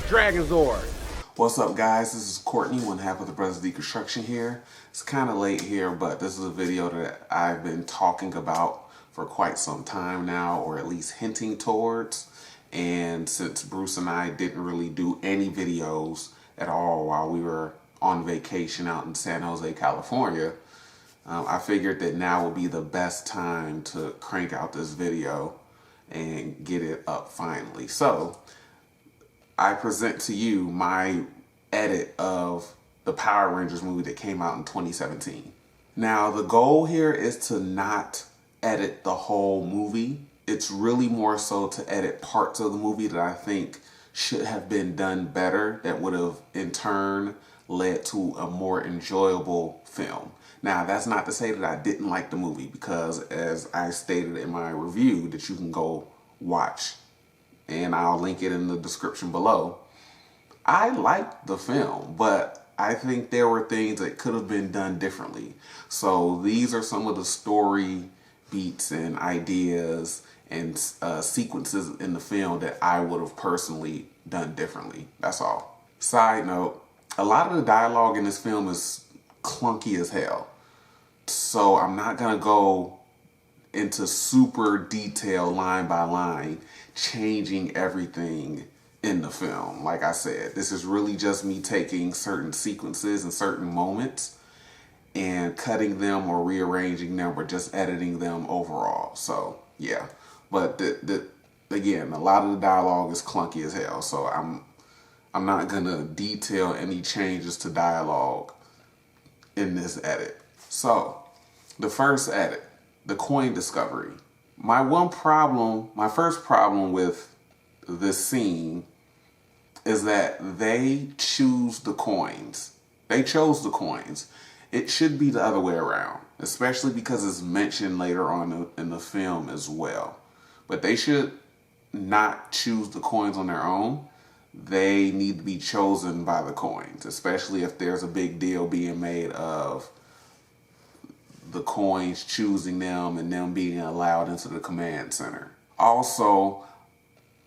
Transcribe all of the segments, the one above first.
Dragon Zord. What's up, guys? This is Courtney, one half of the Brothers Deconstruction here. It's kind of late here, but this is a video that I've been talking about for quite some time now, or at least hinting towards. And since Bruce and I didn't really do any videos at all while we were on vacation out in San Jose, California, I figured that now would be the best time to crank out this video and get it up finally. So I present to you my edit of the Power Rangers movie that came out in 2017. Now, the goal here is to not edit the whole movie. It's really more so to edit parts of the movie that I think should have been done better, that would have in turn led to a more enjoyable film. Now, that's not to say that I didn't like the movie, because as I stated in my review that you can go watch, and I'll link it in the description below, I liked the film, but I think there were things that could have been done differently. So these are some of the story beats and ideas and sequences in the film that I would have personally done differently. That's all. Side note, a lot of the dialogue in this film is clunky as hell. So I'm not gonna go into super detail line by line, changing everything in the film. Like I said, this is really just me taking certain sequences and certain moments and cutting them or rearranging them or just editing them overall. So yeah, but again, a lot of the dialogue is clunky as hell. So I'm not gonna detail any changes to dialogue in this edit. So the first edit, the coin discovery. My first problem with this scene is that they choose the coins. They chose the coins. It should be the other way around, especially because it's mentioned later on in the film as well. But they should not choose the coins on their own. They need to be chosen by the coins, especially if there's a big deal being made of the coins choosing them and them being allowed into the command center. Also,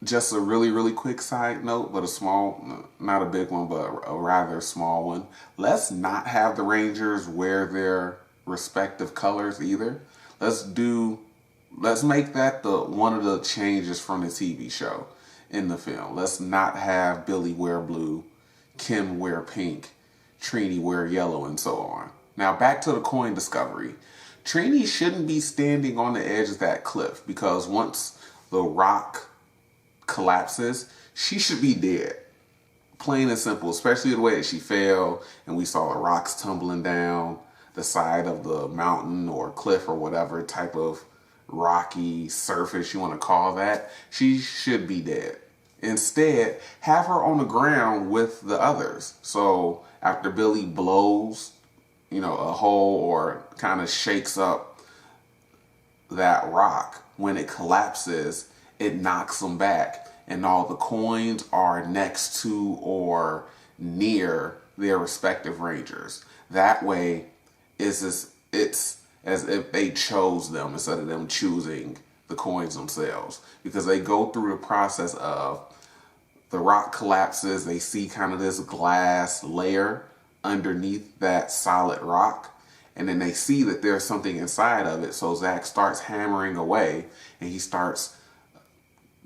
just a really quick side note, but a small, not a big one, but a rather small one. Let's not have the Rangers wear their respective colors either. Let's make that one of the changes from the TV show in the film. Let's not have Billy wear blue, Kim wear pink, Trini wear yellow, and so on. Now back to the coin discovery. Trini shouldn't be standing on the edge of that cliff, because once the rock collapses, she should be dead. Plain and simple, especially the way that she fell and we saw the rocks tumbling down the side of the mountain or cliff or whatever type of rocky surface you want to call that. She should be dead. Instead, have her on the ground with the others. So after Billy blows, a hole or kind of shakes up that rock, when it collapses, it knocks them back, and all the coins are next to or near their respective Rangers. That way, it's as if they chose them instead of them choosing the coins themselves, because they go through the process of the rock collapses, they see kind of this glass layer underneath that solid rock, and then they see that there's something inside of it. So Zach starts hammering away, and he starts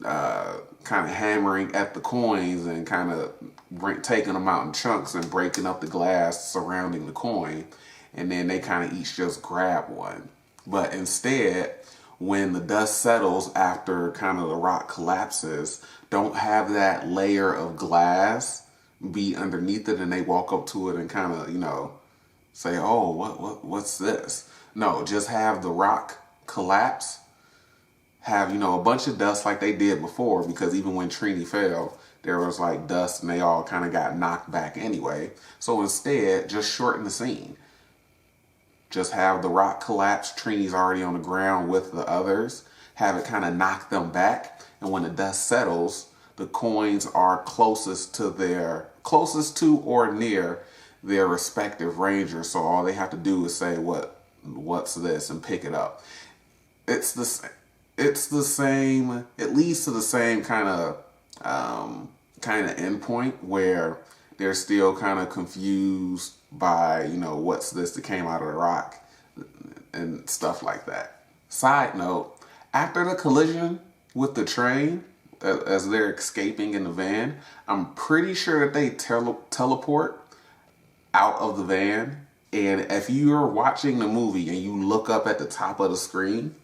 kind of hammering at the coins and kind of taking them out in chunks and breaking up the glass surrounding the coin, and then they kind of each just grab one. But instead, when the dust settles after kind of the rock collapses, don't have that layer of glass be underneath it, and they walk up to it and kind of, say, oh, what's this? No, just have the rock collapse, have, a bunch of dust like they did before, because even when Trini fell, there was like dust and they all kind of got knocked back anyway. So instead, just shorten the scene. Just have the rock collapse, Trini's already on the ground with the others, have it kind of knock them back, and when the dust settles, the coins are closest to or near their respective Rangers. So all they have to do is say, what's this, and pick it up. It's the same, it leads to the same kind of kind of endpoint where they're still kind of confused by, you know, what's this that came out of the rock and stuff like that. Side note, after the collision with the train, as they're escaping in the van, I'm pretty sure that they teleport out of the van. And if you're watching the movie and you look up at the top of the screen,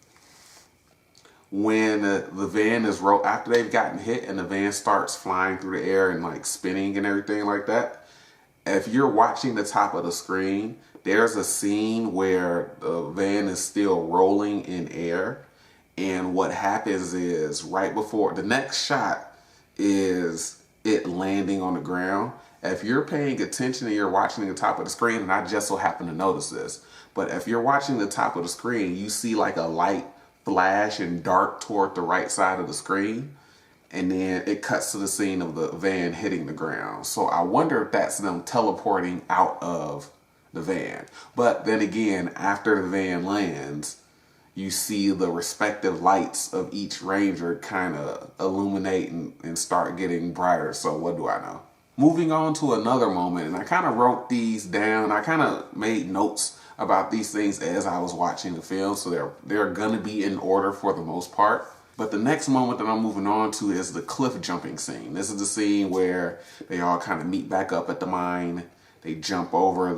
when the van is after they've gotten hit and the van starts flying through the air and like spinning and everything like that, if you're watching the top of the screen, there's a scene where the van is still rolling in air. And what happens is right before the next shot is it landing on the ground. If you're paying attention and you're watching the top of the screen, and I just so happen to notice this, but if you're watching the top of the screen, you see like a light flash and dart toward the right side of the screen. And then it cuts to the scene of the van hitting the ground. So I wonder if that's them teleporting out of the van. But then again, after the van lands, you see the respective lights of each ranger kind of illuminate and start getting brighter. So what do I know? Moving on to another moment, and I kind of wrote these down. I kind of made notes about these things as I was watching the film, so they're gonna be in order for the most part. But the next moment that I'm moving on to is the cliff jumping scene. This is the scene where they all kind of meet back up at the mine. They jump over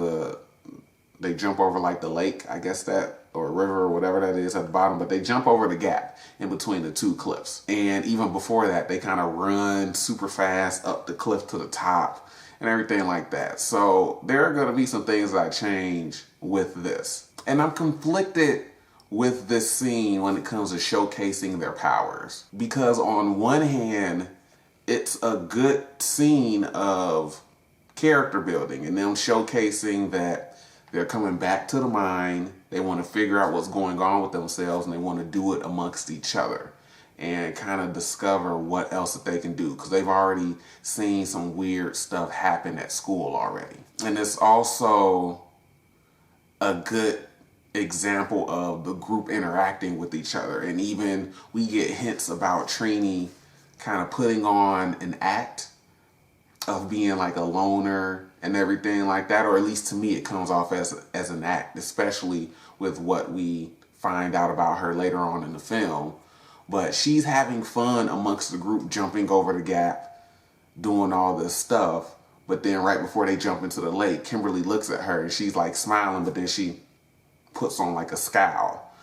like the lake, I guess that, or river or whatever that is at the bottom, but they jump over the gap in between the two cliffs. And even before that, they kind of run super fast up the cliff to the top and everything like that. So there are gonna be some things that I change with this. And I'm conflicted with this scene when it comes to showcasing their powers. Because on one hand, it's a good scene of character building and them showcasing that they're coming back to the mine. They want to figure out what's going on with themselves and they want to do it amongst each other and kind of discover what else that they can do, because they've already seen some weird stuff happen at school already. And it's also a good example of the group interacting with each other. And even we get hints about Trini kind of putting on an act of being like a loner and everything like that, or at least to me it comes off as an act, especially with what we find out about her later on in the film. But she's having fun amongst the group, jumping over the gap, doing all this stuff. But then right before they jump into the lake, Kimberly looks at her and she's like smiling, but then she puts on like a scowl.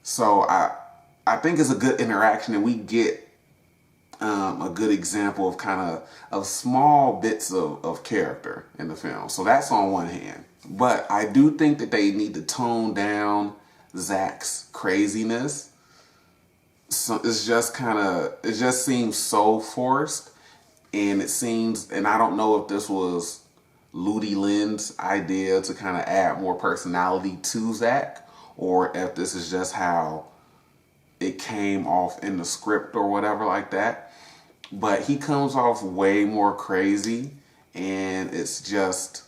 So I think it's a good interaction, and we get a good example of kind of small bits of character in the film. So that's on one hand. But I do think that they need to tone down Zach's craziness. So it just seems so forced, and and I don't know if this was Ludi Lynn's idea to kind of add more personality to Zach, or if this is just how it came off in the script or whatever like that. But he comes off way more crazy, and it's just,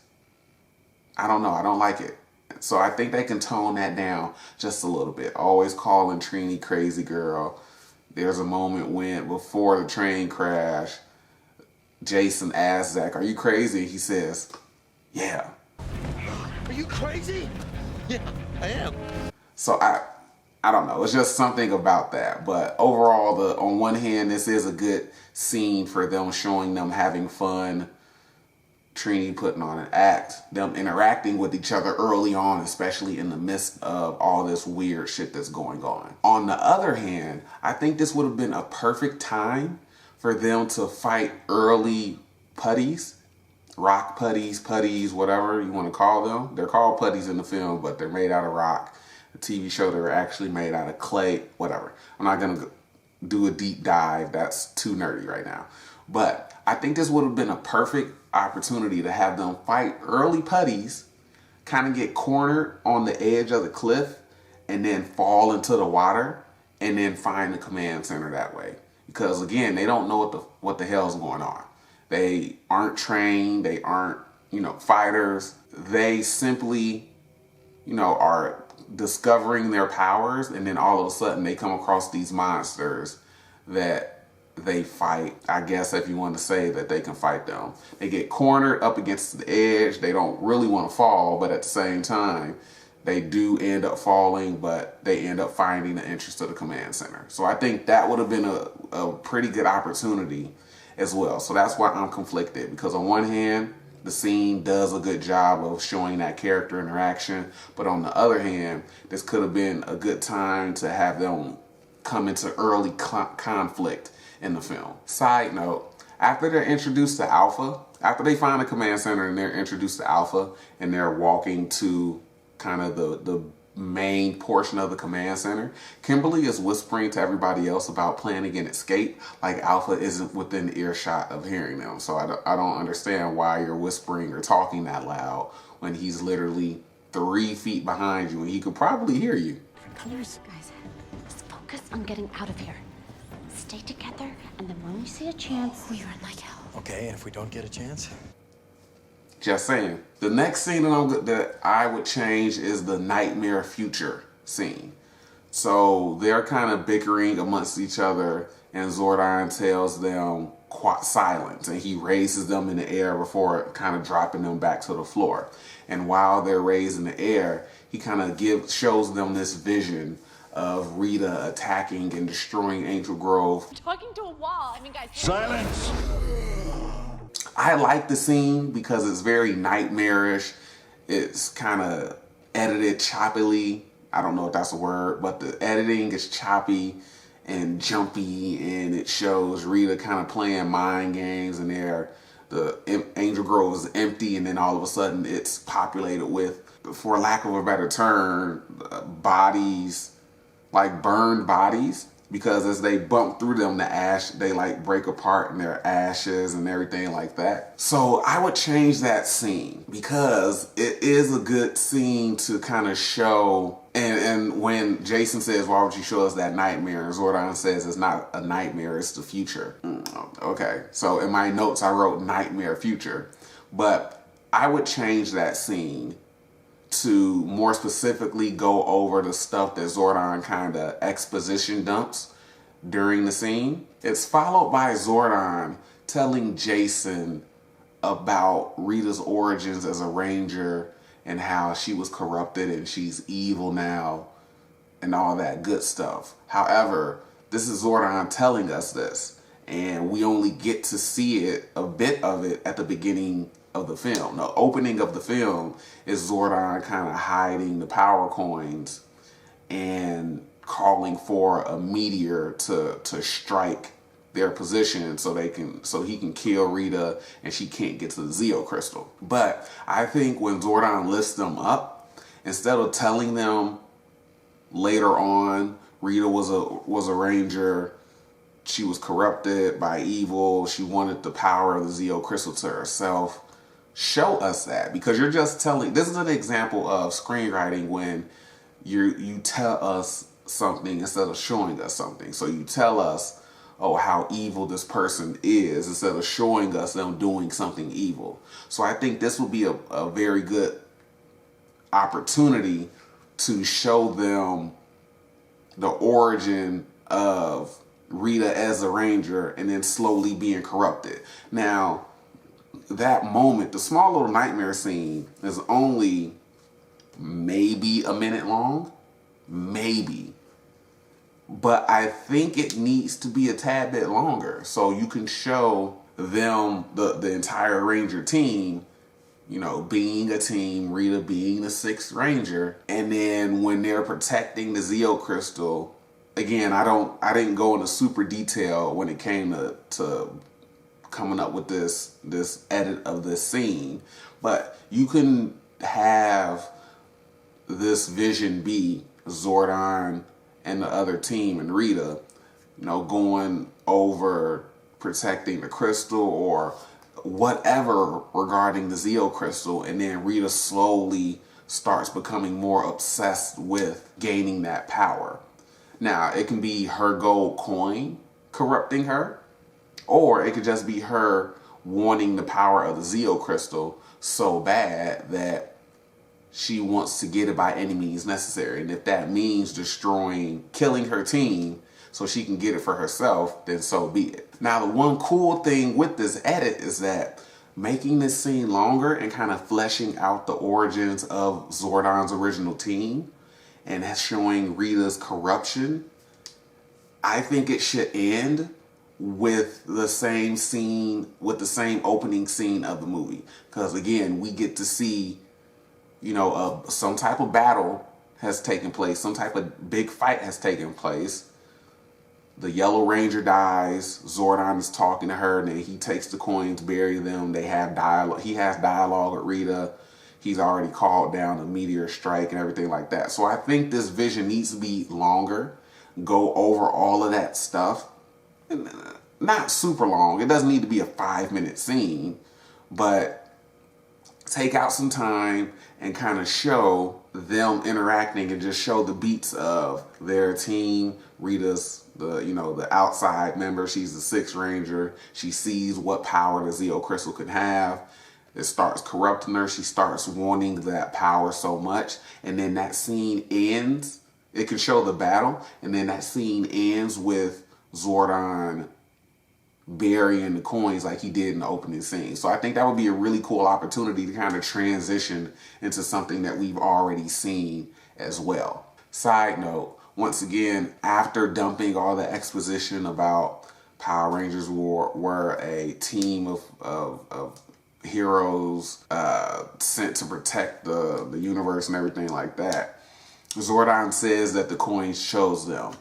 I don't know, I don't like it. So I think they can tone that down just a little bit. Always calling Trini crazy girl. There's a moment when, before the train crash, Jason asks Zach, "Are you crazy?" He says, "Yeah." Are you crazy? Yeah, I am. So I don't know. It's just something about that. But overall, on one hand, this is a good scene for them, showing them having fun, Trini putting on an act, them interacting with each other early on, especially in the midst of all this weird shit that's going on. On the other hand, I think this would have been a perfect time for them to fight early putties, rock putties, whatever you want to call them. They're called putties in the film, but they're made out of rock. The TV show, they were actually made out of clay, whatever. I'm not going to do a deep dive. That's too nerdy right now. But I think this would have been a perfect opportunity to have them fight early putties, kind of get cornered on the edge of the cliff, and then fall into the water, and then find the command center that way. Because again, they don't know what the hell's going on. They aren't trained. They aren't, fighters. They simply, are discovering their powers, and then all of a sudden they come across these monsters that they fight. I guess if you want to say that they can fight them. They get cornered up against the edge. They don't really want to fall, but at the same time, they do end up falling, but they end up finding the entrance to the command center. So I think that would have been a pretty good opportunity as well. So that's why I'm conflicted, because on one hand, the scene does a good job of showing that character interaction, but on the other hand, this could have been a good time to have them come into early conflict in the film. Side note, after they're introduced to Alpha, after they find the command center and they're introduced to Alpha and they're walking to kind of the main portion of the command center, Kimberly is whispering to everybody else about planning an escape, like Alpha isn't within earshot of hearing them. So I don't understand why you're whispering or talking that loud when he's literally 3 feet behind you and he could probably hear you. Colors, guys, let's focus on getting out of here. Stay together, and then when we see a chance, we run like hell. Okay, and if we don't get a chance? Just saying. The next scene that I would change is the nightmare future scene. So they're kind of bickering amongst each other, and Zordon tells them silence, and he raises them in the air before kind of dropping them back to the floor. And while they're raised in the air, he kind of shows them this vision of Rita attacking and destroying Angel Grove. I'm talking to a wall. I mean, guys. Silence! I like the scene because it's very nightmarish. It's kind of edited choppily. I don't know if that's a word, but the editing is choppy and jumpy, and it shows Rita kind of playing mind games, and the Angel Grove is empty, and then all of a sudden it's populated with, for lack of a better term, bodies, like burned bodies, because as they bump through them, they like break apart in their ashes and everything like that. So I would change that scene because it is a good scene to kind of show. And when Jason says, why would you show us that nightmare? And Zordon says it's not a nightmare, it's the future. Okay, so in my notes I wrote nightmare future, but I would change that scene to more specifically go over the stuff that Zordon kind of exposition dumps during the scene. It's followed by Zordon telling Jason about Rita's origins as a ranger and how she was corrupted and she's evil now and all that good stuff. However, this is Zordon telling us this, and we only get to see it, a bit of it, at the beginning of the film. The opening of the film is Zordon kind of hiding the power coins and calling for a meteor to strike their position so he can kill Rita and she can't get to the Zeo crystal. But I think when Zordon lifts them up, instead of telling them later on Rita was a ranger, she was corrupted by evil, she wanted the power of the Zeo crystal to herself, show us that, because you're just telling. This is an example of screenwriting when you tell us something instead of showing us something. So you tell us, oh, how evil this person is, instead of showing us them doing something evil. So I think this would be a very good opportunity to show them the origin of Rita as a ranger and then slowly being corrupted. Now, that moment, the small little nightmare scene, is only maybe a minute long, maybe. But I think it needs to be a tad bit longer so you can show them, the entire Ranger team, you know, being a team, Rita being the 6th Ranger, and then when they're protecting the Zeo crystal, again, I didn't go into super detail when it came to coming up with this edit of this scene, but you can have this vision be Zordon and the other team and Rita, you know, going over protecting the crystal or whatever regarding the Zeo crystal, and then Rita slowly starts becoming more obsessed with gaining that power. Now, it can be her gold coin corrupting her, or it could just be her wanting the power of the Zeo crystal so bad that she wants to get it by any means necessary. And if that means killing her team so she can get it for herself, then so be it. Now, the one cool thing with this edit is that making this scene longer and kind of fleshing out the origins of Zordon's original team and showing Rita's corruption, I think it should end with the same scene, with the same opening scene of the movie. Because again, we get to see, you know, some type of battle has taken place, some type of big fight has taken place. The Yellow Ranger dies, Zordon is talking to her, and then he takes the coins, bury them, they have dialogue, he has dialogue with Rita, he's already called down a meteor strike and everything like that. So I think this vision needs to be longer, go over all of that stuff. Not super long, it doesn't need to be a 5-minute scene, but take out some time and kind of show them interacting and just show the beats of their team. Rita's the outside member, she's the 6th Ranger. She sees what power the Zeo Crystal can have. It starts corrupting her. She starts wanting that power so much. And then that scene ends. It can show the battle. And then that scene ends with Zordon burying the coins like he did in the opening scene. So I think that would be a really cool opportunity to kind of transition into something that we've already seen as well. Side note, once again, after dumping all the exposition about Power Rangers were a team of heroes sent to protect the universe and everything like that, Zordon says that the coins chose them.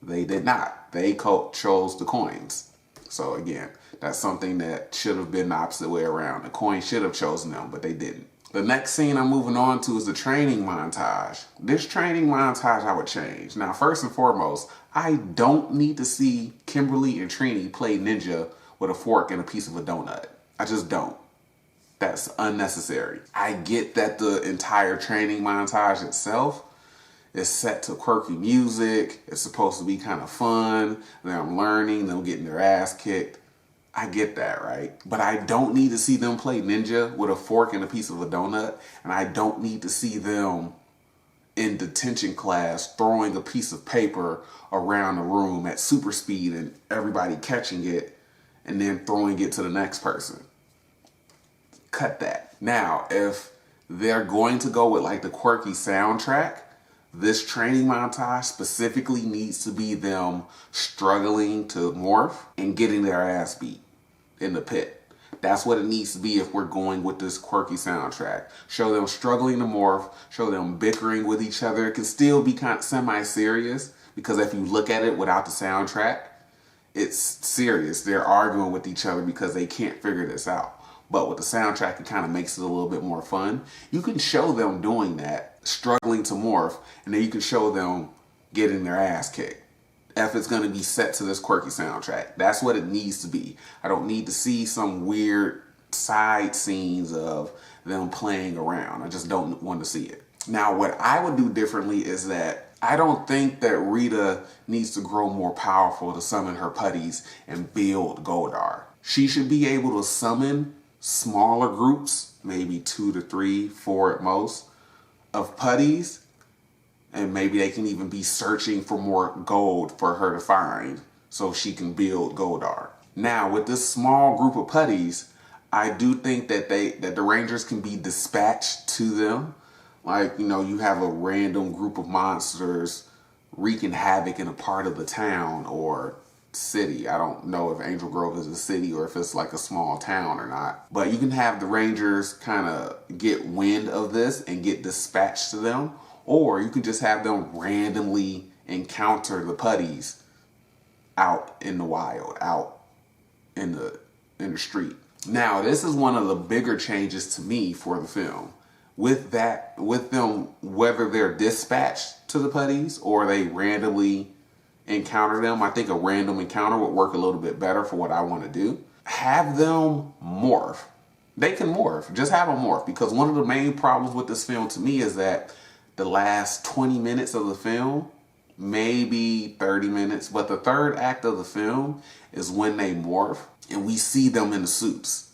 They did not. They chose the coins. So again, that's something that should have been the opposite way around. The coin should have chosen them, but they didn't. The next scene I'm moving on to is the training montage. This training montage I would change. Now, first and foremost, I don't need to see Kimberly and Trini play ninja with a fork and a piece of a donut. I just don't. That's unnecessary. I get that the entire training montage itself is set to quirky music. It's supposed to be kind of fun. Them learning, them getting their ass kicked. I get that, right? But I don't need to see them play ninja with a fork and a piece of a donut. And I don't need to see them in detention class throwing a piece of paper around the room at super speed and everybody catching it and then throwing it to the next person. Cut that. Now, if they're going to go with like the quirky soundtrack, this training montage specifically needs to be them struggling to morph and getting their ass beat in the pit. That's what it needs to be if we're going with this quirky soundtrack. Show them struggling to morph, show them bickering with each other. It can still be kind of semi-serious because if you look at it without the soundtrack, it's serious. They're arguing with each other because they can't figure this out. But with the soundtrack, it kind of makes it a little bit more fun. You can show them doing that, struggling to morph, and then you can show them getting their ass kicked. If it's going to be set to this quirky soundtrack, that's what it needs to be. I don't need to see some weird side scenes of them playing around. I just don't want to see it. Now, what I would do differently is that I don't think that Rita needs to grow more powerful to summon her putties and build Goldar. She should be able to summon smaller groups, maybe 2 to 3, 4 at most, of putties, and maybe they can even be searching for more gold for her to find so she can build Goldar. Now, with this small group of putties, I do think that the Rangers can be dispatched to them. Like, you know, you have a random group of monsters wreaking havoc in a part of the town or city. I don't know if Angel Grove is a city or if it's like a small town or not. But you can have the Rangers kind of get wind of this and get dispatched to them. Or you can just have them randomly encounter the putties out in the wild, out in the street. Now, this is one of the bigger changes to me for the film. With them, whether they're dispatched to the putties or they randomly encounter them, I think a random encounter would work a little bit better for what I want to do. Have them morph. They can morph. Just have them morph. Because one of the main problems with this film to me is that the last 20 minutes of the film, maybe 30 minutes, but the third act of the film is when they morph and we see them in the suits.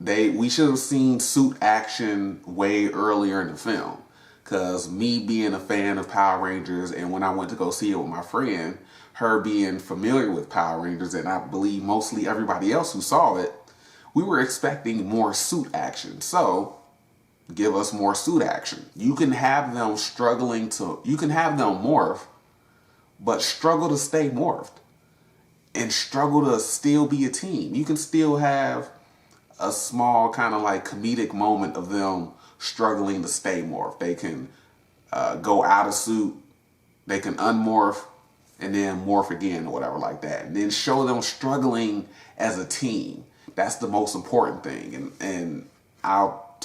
We should have seen suit action way earlier in the film. Because me being a fan of Power Rangers, and when I went to go see it with my friend, her being familiar with Power Rangers, and I believe mostly everybody else who saw it, we were expecting more suit action. So, give us more suit action. You can have them you can have them morph, but struggle to stay morphed. And struggle to still be a team. You can still have a small kind of like comedic moment of them struggling to stay morphed. They can go out of suit, they can unmorph, and then morph again or whatever like that. And then show them struggling as a team. That's the most important thing. And I'll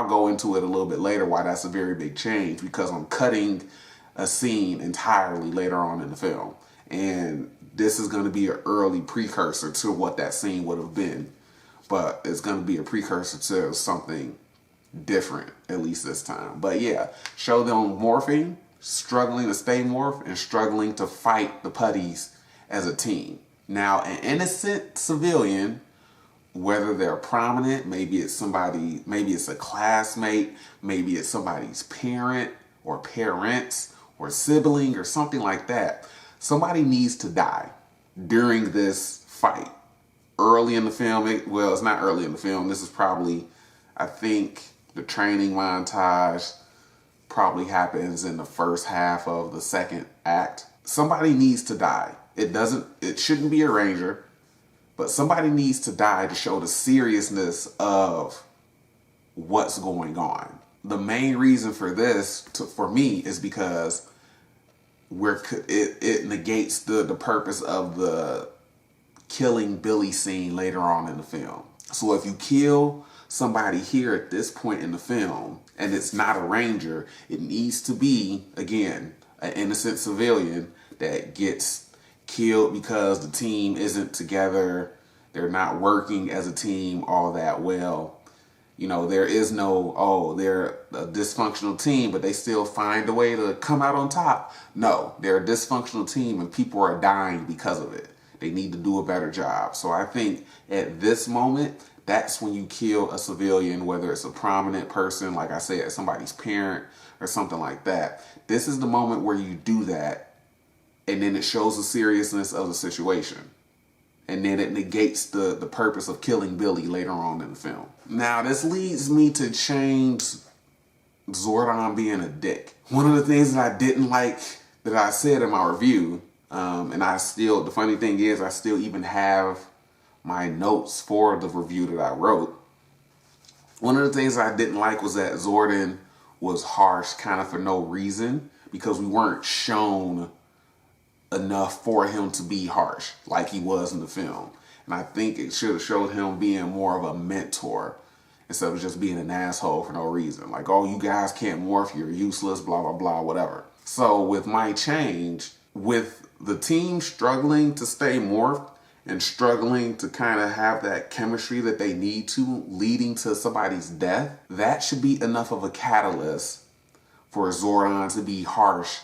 go into it a little bit later why that's a very big change, because I'm cutting a scene entirely later on in the film. And this is going to be an early precursor to what that scene would have been. But it's going to be a precursor to something different, at least this time. But yeah, show them morphing, struggling to stay morphed, and struggling to fight the putties as a team. Now, an innocent civilian, whether they're prominent, maybe it's a classmate, maybe it's somebody's parent or parents or sibling or something like that. Somebody needs to die during this fight. Early in the film, it's not early in the film. This is probably, I think, the training montage probably happens in the first half of the second act. Somebody needs to die. It shouldn't be a ranger, but somebody needs to die to show the seriousness of what's going on. The main reason for this, for me, is because it negates the purpose of the killing Billy scene later on in the film. So if you kill somebody here at this point in the film, and it's not a ranger, it needs to be, again, an innocent civilian that gets killed because the team isn't together, they're not working as a team all that well. You know, there is no, they're a dysfunctional team, but they still find a way to come out on top. No, they're a dysfunctional team and people are dying because of it. They need to do a better job. So I think at this moment, that's when you kill a civilian, whether it's a prominent person, like I said, somebody's parent or something like that. This is the moment where you do that, and then it shows the seriousness of the situation. And then it negates the purpose of killing Billy later on in the film. Now, this leads me to change Zordon being a dick. One of the things that I didn't like that I said in my review, and the funny thing is, I still even have my notes for the review that I wrote. One of the things I didn't like was that Zordon was harsh kind of for no reason, because we weren't shown enough for him to be harsh like he was in the film. And I think it should have showed him being more of a mentor instead of just being an asshole for no reason. Like, oh, you guys can't morph, you're useless, blah, blah, blah, whatever. So with my change, with the team struggling to stay morphed and struggling to kind of have that chemistry that they need to, leading to somebody's death, that should be enough of a catalyst for Zordon to be harsh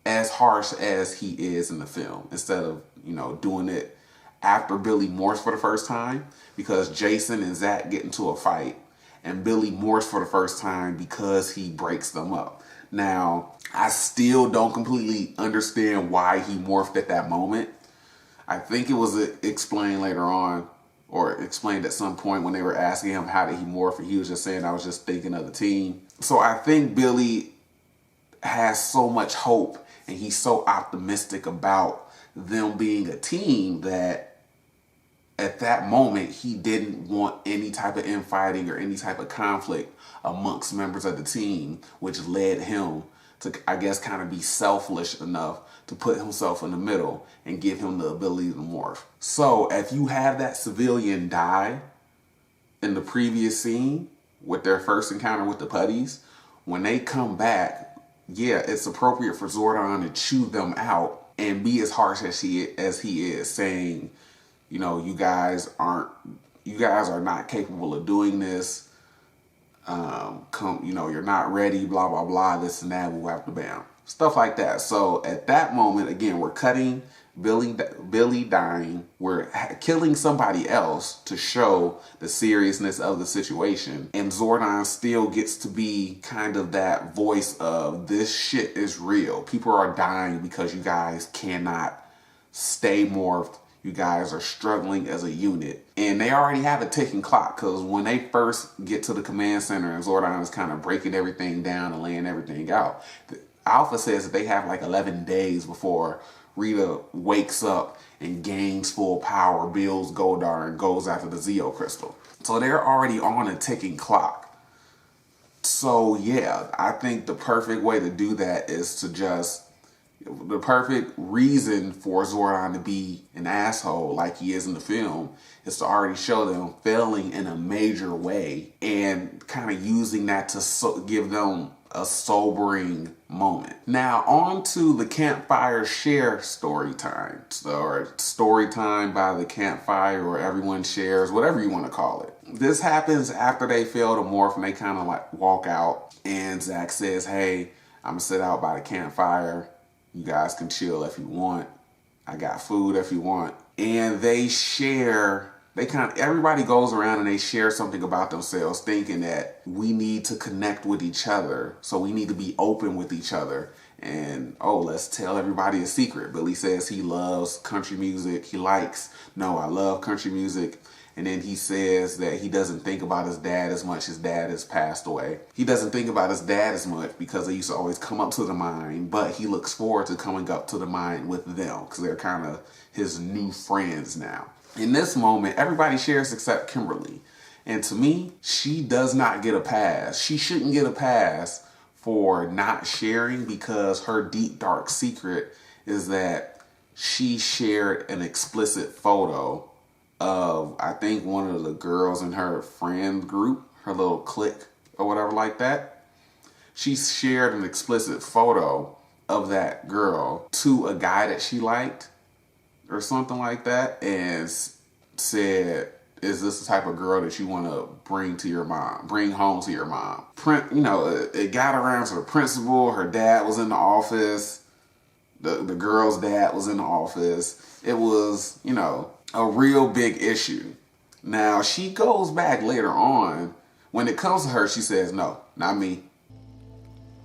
as he is in the film, instead of, doing it after Billy morphs for the first time, because Jason and Zach get into a fight and Billy morphs for the first time because he breaks them up. Now, I still don't completely understand why he morphed at that moment. I think it was explained later on, or explained at some point when they were asking him how did he morph, and he was just saying, I was just thinking of the team. So I think Billy has so much hope and he's so optimistic about them being a team that at that moment he didn't want any type of infighting or any type of conflict amongst members of the team, which led him to, I guess, kind of be selfish enough to put himself in the middle and give him the ability to morph. So if you have that civilian die in the previous scene with their first encounter with the putties, when they come back, yeah, it's appropriate for Zordon to chew them out and be as harsh as he is, saying, you guys are not capable of doing this. You're not ready, blah, blah, blah, this and that, we'll have to bam. Stuff like that. So at that moment, again, we're cutting Billy dying, we're killing somebody else to show the seriousness of the situation, and Zordon still gets to be kind of that voice of this shit is real. People are dying because you guys cannot stay morphed. You guys are struggling as a unit. And they already have a ticking clock, because when they first get to the command center and Zordon is kind of breaking everything down and laying everything out, Alpha says that they have like 11 days before Rita wakes up and gains full power, builds Goldar, and goes after the Zeo Crystal. So they're already on a ticking clock. So yeah, I think the perfect way to do that is to just... the perfect reason for Zordon to be an asshole like he is in the film is to already show them failing in a major way and kind of using that to give them a sobering moment. Now on to the campfire share story time, or story time by the campfire, or everyone shares, whatever you want to call it. This happens after they fail to morph and they kind of like walk out, and Zach says, hey, I'm gonna sit out by the campfire. You guys can chill if you want. I got food if you want. And they share, everybody goes around and they share something about themselves, thinking that we need to connect with each other. So we need to be open with each other. And, oh, let's tell everybody a secret. Billy says he loves country music. I love country music. And then he says that he doesn't think about his dad as much. His dad has passed away. He doesn't think about his dad as much because they used to always come up to the mine, but he looks forward to coming up to the mine with them because they're kind of his new friends now. In this moment, everybody shares except Kimberly. And to me, she does not get a pass. She shouldn't get a pass for not sharing, because her deep, dark secret is that she shared an explicit photo of, I think, one of the girls in her friend group, her little clique or whatever like that. She shared an explicit photo of that girl to a guy that she liked or something like that, and said, is this the type of girl that you want to bring home to your mom? It got around to the principal. Her dad was in the office. The girl's dad was in the office. It was, a real big issue. Now, she goes back later on. When it comes to her, she says, no, not me.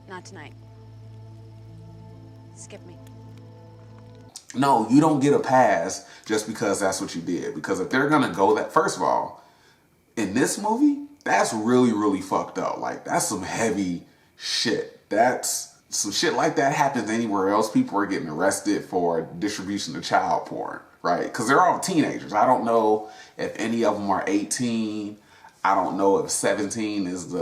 Not tonight. Skip me. No, you don't get a pass just because that's what you did. Because if they're going to go that, first of all, in this movie, that's really, really fucked up. Like, that's some heavy shit. That's some shit like that happens anywhere else. People are getting arrested for distribution of child porn. Right? Because they're all teenagers. I don't know if any of them are 18. I don't know if 17 is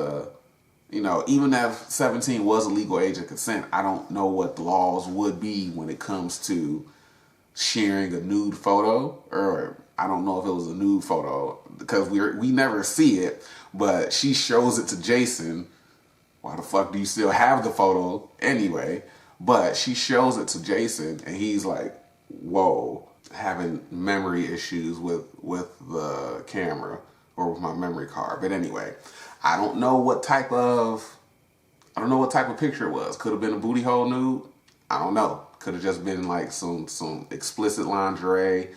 even if 17 was a legal age of consent, I don't know what the laws would be when it comes to sharing a nude photo. Or I don't know if it was a nude photo, because we never see it, but she shows it to Jason. Why the fuck do you still have the photo anyway? But she shows it to Jason and he's like, whoa. Having memory issues with the camera or with my memory card. But anyway, I don't know what type of picture it was. Could have been a booty hole nude. I don't know. Could have just been like some explicit lingerie.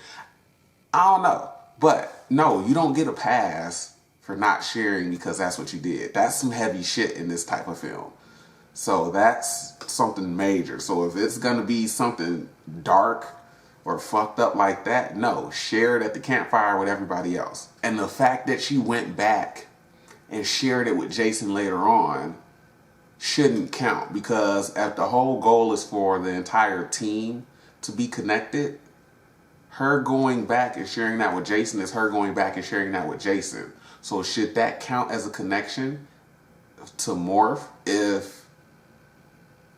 I don't know. But no, you don't get a pass for not sharing because that's what you did. That's some heavy shit in this type of film. So that's something major. So if it's gonna be something dark or fucked up like that, no, share it at the campfire with everybody else. And the fact that she went back and shared it with Jason later on shouldn't count, because if the whole goal is for the entire team to be connected, her going back and sharing that with Jason is her going back and sharing that with Jason. So should that count as a connection to Morph if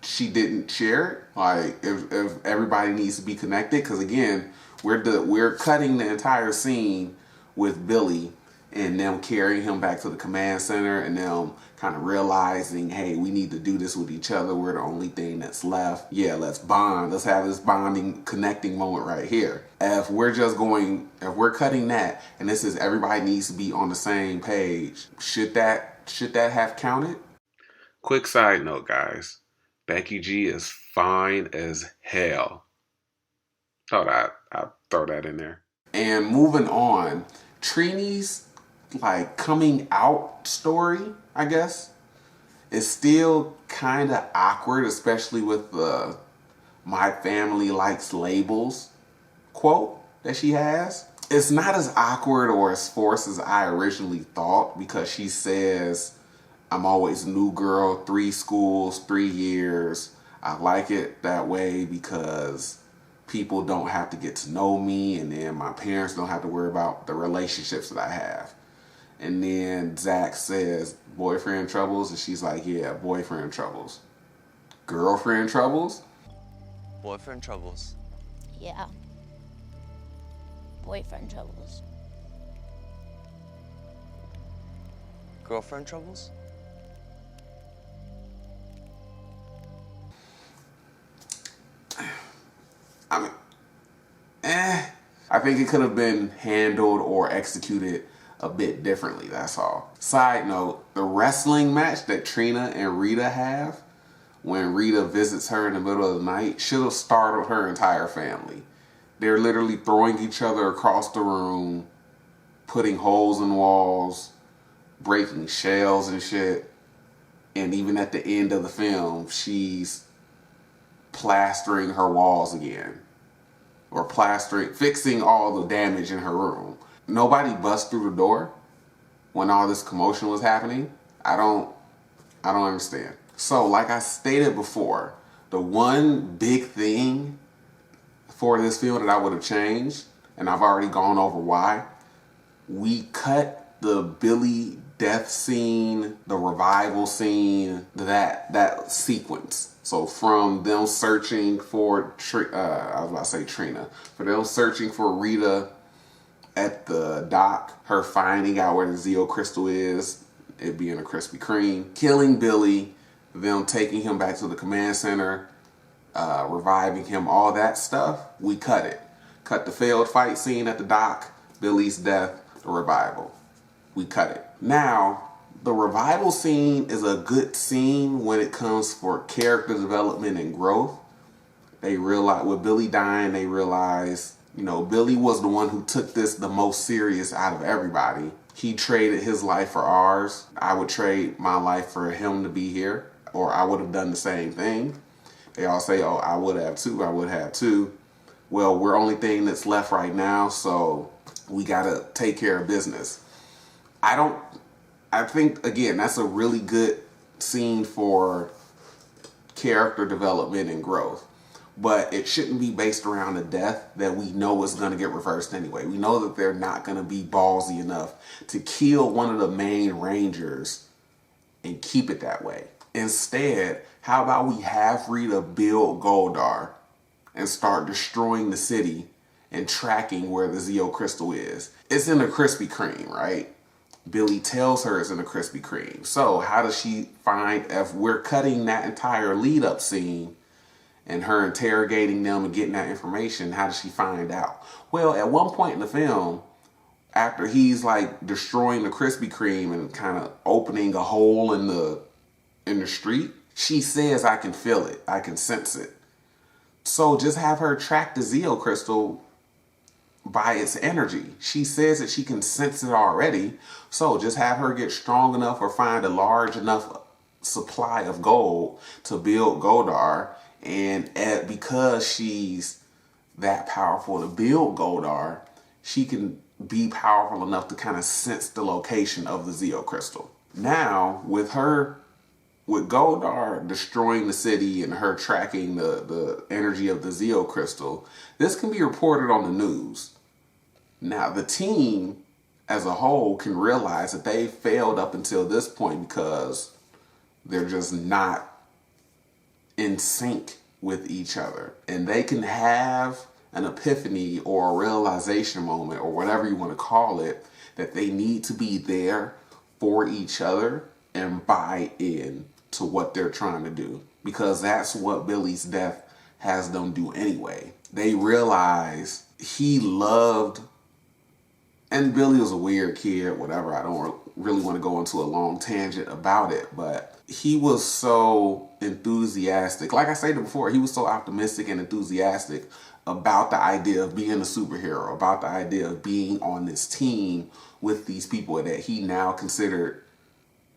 she didn't share it? Like, if everybody needs to be connected? Because again, we're cutting the entire scene with Billy and them carrying him back to the command center and them kind of realizing, hey, we need to do this with each other. We're the only thing that's left. Yeah, let's bond. Let's have this bonding, connecting moment right here. If we're cutting that and this is everybody needs to be on the same page, should that have counted? Quick side note, guys. Becky G is fine as hell. Thought I'd throw that in there. And moving on, Trini's like coming out story, I guess, is still kind of awkward, especially with the "my family likes labels" quote that she has. It's not as awkward or as forced as I originally thought, because she says, "I'm always a new girl, 3 schools, 3 years. I like it that way because people don't have to get to know me, and then my parents don't have to worry about the relationships that I have." And then Zach says, "Boyfriend troubles?" And she's like, "Yeah, boyfriend troubles." Girlfriend troubles? Boyfriend troubles. Yeah. Boyfriend troubles. Girlfriend troubles? I mean, I think it could have been handled or executed a bit differently, that's all. Side note, the wrestling match that Trina and Rita have when Rita visits her in the middle of the night should have startled her entire family. They're literally throwing each other across the room, putting holes in walls, breaking shells and shit. And even at the end of the film, she's plastering her walls again. Or fixing all the damage in her room. Nobody bust through the door when all this commotion was happening. I don't understand. So, like I stated before, the one big thing for this film that I would have changed, and I've already gone over why, we cut the Billy death scene, the revival scene, that sequence. So from them searching for, I was about to say Trina, for them searching for Rita at the dock, her finding out where the Zeo crystal is, it being a Krispy Kreme, killing Billy, them taking him back to the command center, reviving him, all that stuff, we cut it. Cut the failed fight scene at the dock, Billy's death, the revival. We cut it. Now, the revival scene is a good scene when it comes for character development and growth. They realize, with Billy dying, they realize, you know, Billy was the one who took this the most serious out of everybody. He traded his life for ours. I would trade my life for him to be here, or I would have done the same thing. They all say, "Oh, I would have too, I would have too." Well, we're only thing that's left right now, so we gotta take care of business. I think, again, that's a really good scene for character development and growth. But it shouldn't be based around a death that we know is going to get reversed anyway. We know that they're not going to be ballsy enough to kill one of the main Rangers and keep it that way. Instead, how about we have Rita build Goldar and start destroying the city and tracking where the Zeo crystal is? It's in a Krispy Kreme, right? Billy tells her it's in a Krispy Kreme. So how does she find, if we're cutting that entire lead up scene and her interrogating them and getting that information, how does she find out? Well, at one point in the film, after he's like destroying the Krispy Kreme and kind of opening a hole in the street, she says, "I can feel it, I can sense it." So just have her track the Zeo crystal by its energy. She says that she can sense it already. So just have her get strong enough or find a large enough supply of gold to build Goldar. And because she's that powerful to build Goldar, she can be powerful enough to kind of sense the location of the Zeo crystal. Now, with Goldar destroying the city and her tracking the energy of the Zeo crystal, this can be reported on the news. Now, the team as a whole can realize that they failed up until this point because they're just not in sync with each other. And they can have an epiphany or a realization moment, or whatever you want to call it, that they need to be there for each other and buy in to what they're trying to do. Because that's what Billy's death has them do anyway. They realize he loved, and Billy was a weird kid, whatever. I don't really want to go into a long tangent about it, but he was so enthusiastic. Like I said before, he was so optimistic and enthusiastic about the idea of being a superhero, about the idea of being on this team with these people that he now consider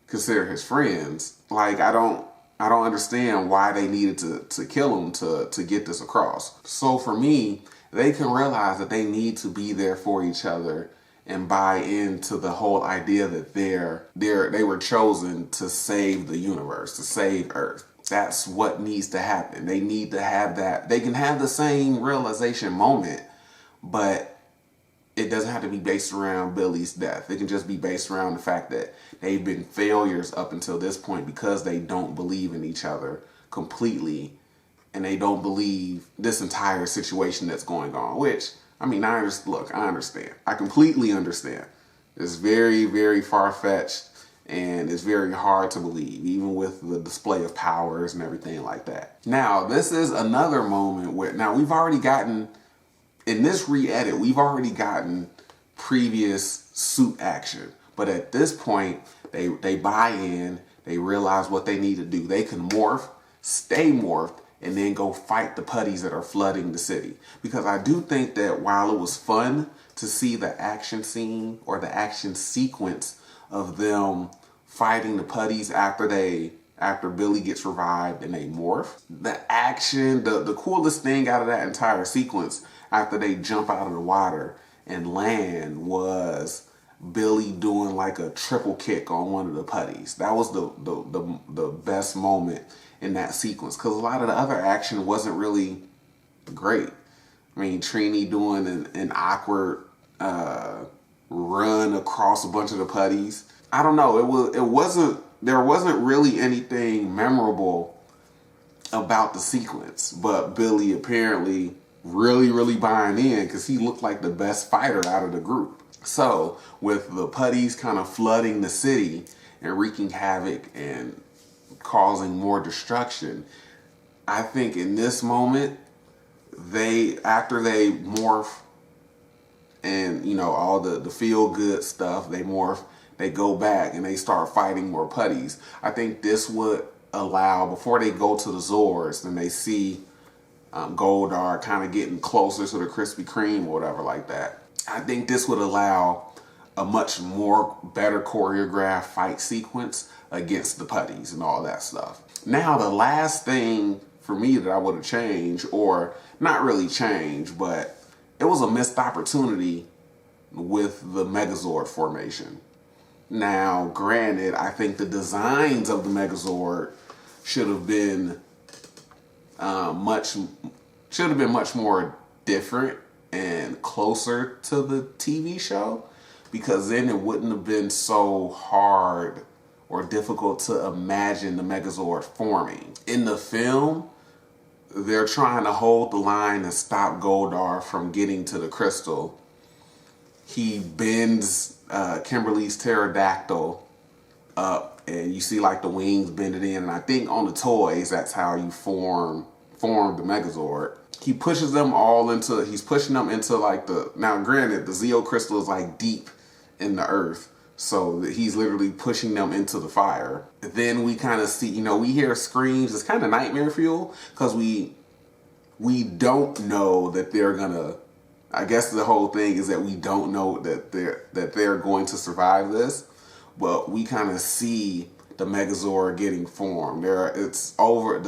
his friends. Like, I don't understand why they needed to kill him to get this across. So for me, they can realize that they need to be there for each other and buy into the whole idea that they were chosen to save the universe, to save Earth. That's what needs to happen. They need to have that. They can have the same realization moment, but it doesn't have to be based around Billy's death. It can just be based around the fact that they've been failures up until this point because they don't believe in each other completely, and they don't believe this entire situation that's going on, which, I mean, I understand. I completely understand. It's very, very far-fetched, and it's very hard to believe, even with the display of powers and everything like that. Now, this is another moment where, now we've already gotten, in this re-edit, we've already gotten previous suit action. But at this point, they buy in, they realize what they need to do. They can morph, stay morphed, and then go fight the putties that are flooding the city. Because I do think that while it was fun to see the action scene or the action sequence of them fighting the putties after Billy gets revived and they morph, the action, the coolest thing out of that entire sequence after they jump out of the water and land was Billy doing like a triple kick on one of the putties. That was the best moment in that sequence, because a lot of the other action wasn't really great. I mean, Trini doing an awkward run across a bunch of the putties. I don't know. There wasn't really anything memorable about the sequence, but Billy apparently really buying in because he looked like the best fighter out of the group. So with the putties kind of flooding the city and wreaking havoc and causing more destruction, I think in this moment, after they morph and, you know, all the feel good stuff, they morph, they go back and they start fighting more putties. I think this would allow, before they go to the Zords and they see Goldar kind of getting closer to the Krispy Kreme or whatever like that, I think this would allow a much more better choreographed fight sequence against the putties and all that stuff. Now, the last thing for me that I would have changed, or not really changed, but it was a missed opportunity with the Megazord formation. Now, granted, I think the designs of the Megazord should have been much more different and closer to the TV show, because then it wouldn't have been so hard or difficult to imagine the Megazord forming. In the film, they're trying to hold the line and stop Goldar from getting to the crystal. He bends Kimberly's pterodactyl up, and you see like the wings bend it in, and I think on the toys that's how you form the Megazord. He pushes them all into, he's pushing them into like now granted, the Zeo crystal is like deep in the earth, so he's literally pushing them into the fire. Then we kind of see, you know, we hear screams. It's kind of nightmare fuel, because we don't know that they're gonna, I guess the whole thing is that we don't know that they're going to survive this, but we kind of see the Megazord getting formed. It's over,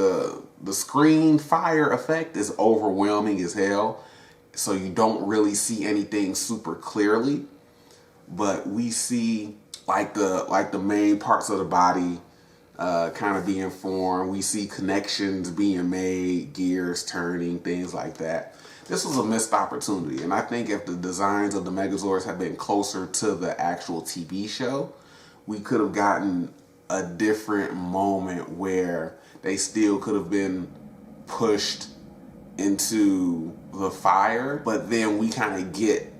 the screen fire effect is overwhelming as hell, so you don't really see anything super clearly, but we see like the main parts of the body kind of being formed. We see connections being made, gears turning, things like that. This was a missed opportunity, and I think if the designs of the Megazords had been closer to the actual TV show, we could have gotten a different moment where they still could have been pushed into the fire, but then we kind of get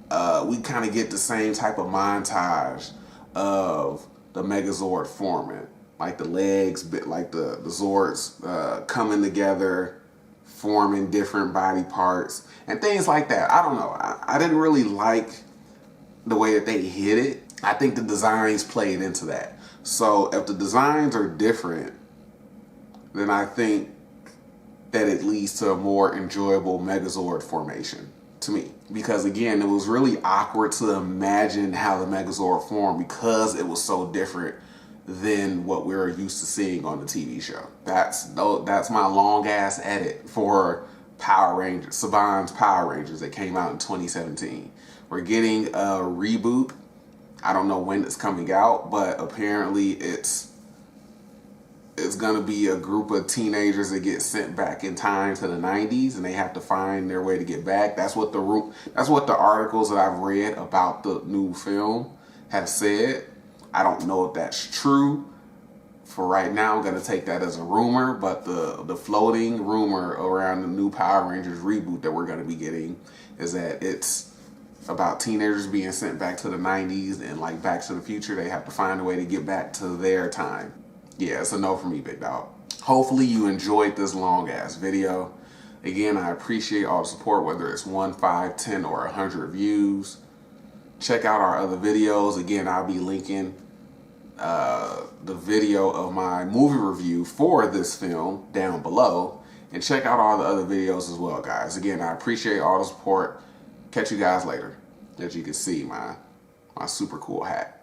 the same type of montage of the Megazord forming, like the legs, like the Zords coming together, forming different body parts and things like that. I don't know. I didn't really like the way that they hit it. I think the designs played into that. So if the designs are different, then I think that it leads to a more enjoyable Megazord formation to me. Because again, it was really awkward to imagine how the Megazord formed because it was so different than what we're used to seeing on the TV show. That's my long ass edit for Power Rangers, Saban's Power Rangers that came out in 2017. We're getting a reboot. I don't know when it's coming out, but apparently it's gonna be a group of teenagers that get sent back in time to the 90s, and they have to find their way to get back. That's what the articles that I've read about the new film have said. I don't know if that's true. For right now, I'm gonna take that as a rumor, but the floating rumor around the new Power Rangers reboot that we're gonna be getting is that it's about teenagers being sent back to the 90s, and like Back to the Future, they have to find a way to get back to their time. Yeah, it's a no for me, big dog. Hopefully you enjoyed this long ass video. Again, I appreciate all the support, whether it's 1, 5, 10, or 100 views. Check out our other videos. Again, I'll be linking the video of my movie review for this film down below. And check out all the other videos as well, guys. Again, I appreciate all the support. Catch you guys later. As you can see, my super cool hat.